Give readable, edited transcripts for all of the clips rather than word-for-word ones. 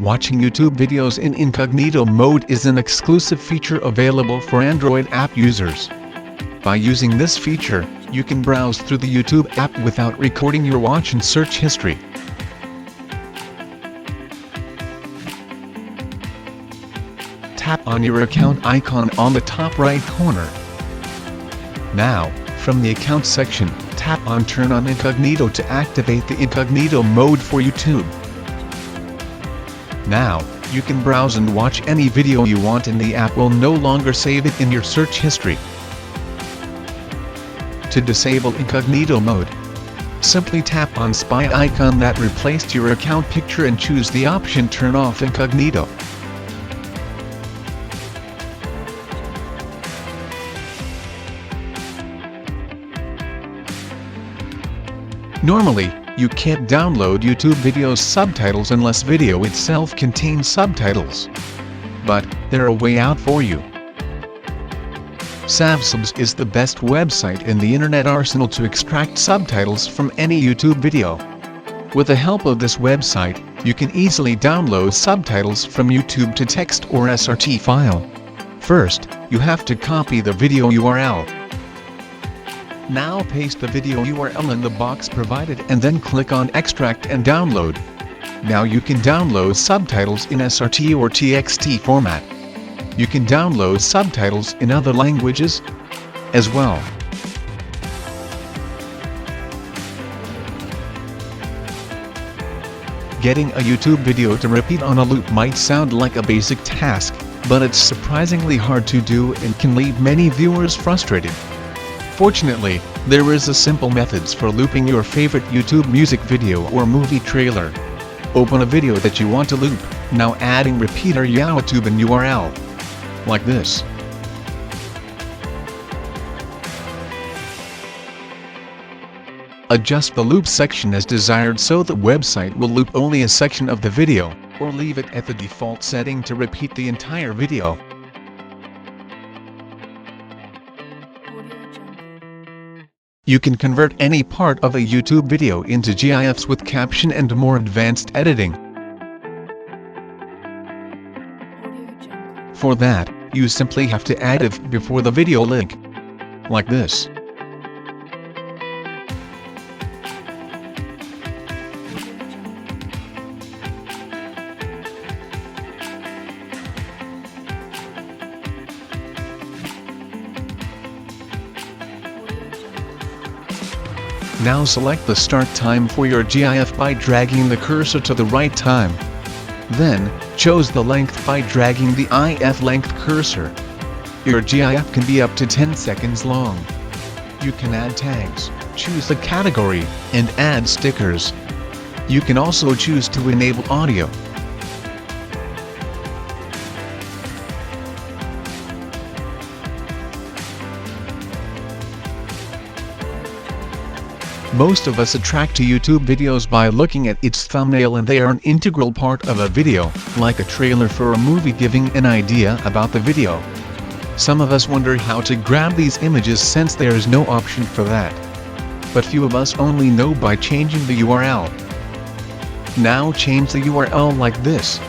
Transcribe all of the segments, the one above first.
Watching YouTube videos in incognito mode is an exclusive feature available for Android app users. By using this feature, you can browse through the YouTube app without recording your watch and search history. Tap on your account icon on the top right corner. Now, from the account section, tap on Turn on Incognito to activate the incognito mode for YouTube. Now, you can browse and watch any video you want and the app will no longer save it in your search history. To disable incognito mode, simply tap on spy icon that replaced your account picture and choose the option Turn off incognito. Normally, you can't download YouTube videos subtitles unless video itself contains subtitles. But, there's a way out for you. Savsubs is the best website in the internet arsenal to extract subtitles from any YouTube video. With the help of this website, you can easily download subtitles from YouTube to text or SRT file. First, you have to copy the video URL. Now paste the video URL in the box provided and then click on Extract and Download. Now you can download subtitles in SRT or TXT format. You can download subtitles in other languages as well. Getting a YouTube video to repeat on a loop might sound like a basic task, but it's surprisingly hard to do and can leave many viewers frustrated. Fortunately, there is a simple methods for looping your favorite YouTube music video or movie trailer. Open a video that you want to loop, now adding repeater YouTube and URL. Like this. Adjust the loop section as desired so the website will loop only a section of the video, or leave it at the default setting to repeat the entire video. You can convert any part of a YouTube video into GIFs with caption and more advanced editing. For that, you simply have to add if before the video link. Like this. Now select the start time for your GIF by dragging the cursor to the right time. Then, choose the length by dragging the IF length cursor. Your GIF can be up to 10 seconds long. You can add tags, choose the category, and add stickers. You can also choose to enable audio. Most of us attract to YouTube videos by looking at its thumbnail, and they are an integral part of a video, like a trailer for a movie giving an idea about the video. Some of us wonder how to grab these images since there is no option for that. But few of us only know by changing the URL. Now change the URL like this.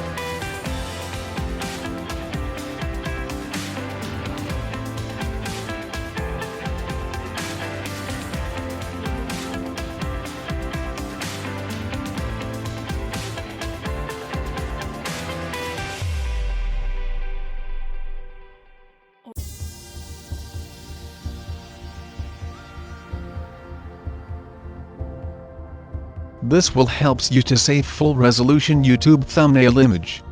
This will help you to save full resolution YouTube thumbnail image.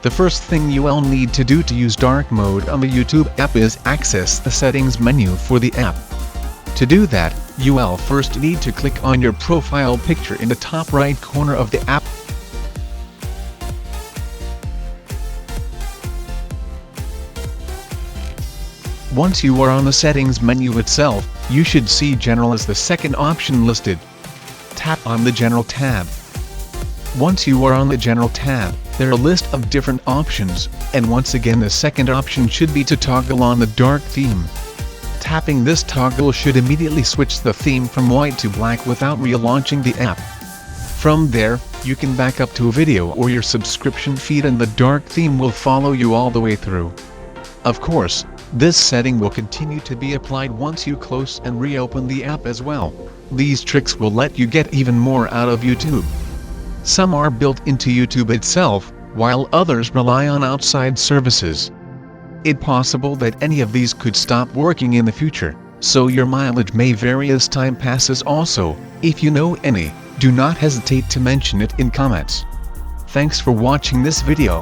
The first thing you will need to do to use dark mode on the YouTube app is access the settings menu for the app. To do that, you will first need to click on your profile picture in the top right corner of the app. Once you are on the settings menu itself, You should see General as the second option listed. Tap on the General tab. Once you are on the General tab, there are a list of different options, and once again the second option should be to toggle on the dark theme. Tapping this toggle should immediately switch the theme from white to black without relaunching the app. From there, you can back up to a video or your subscription feed and the dark theme will follow you all the way through. Of course, this setting will continue to be applied once you close and reopen the app as well. These tricks will let you get even more out of YouTube. Some are built into YouTube itself, while others rely on outside services. It's possible that any of these could stop working in the future, so your mileage may vary as time passes also. If you know any, do not hesitate to mention it in comments. Thanks for watching this video.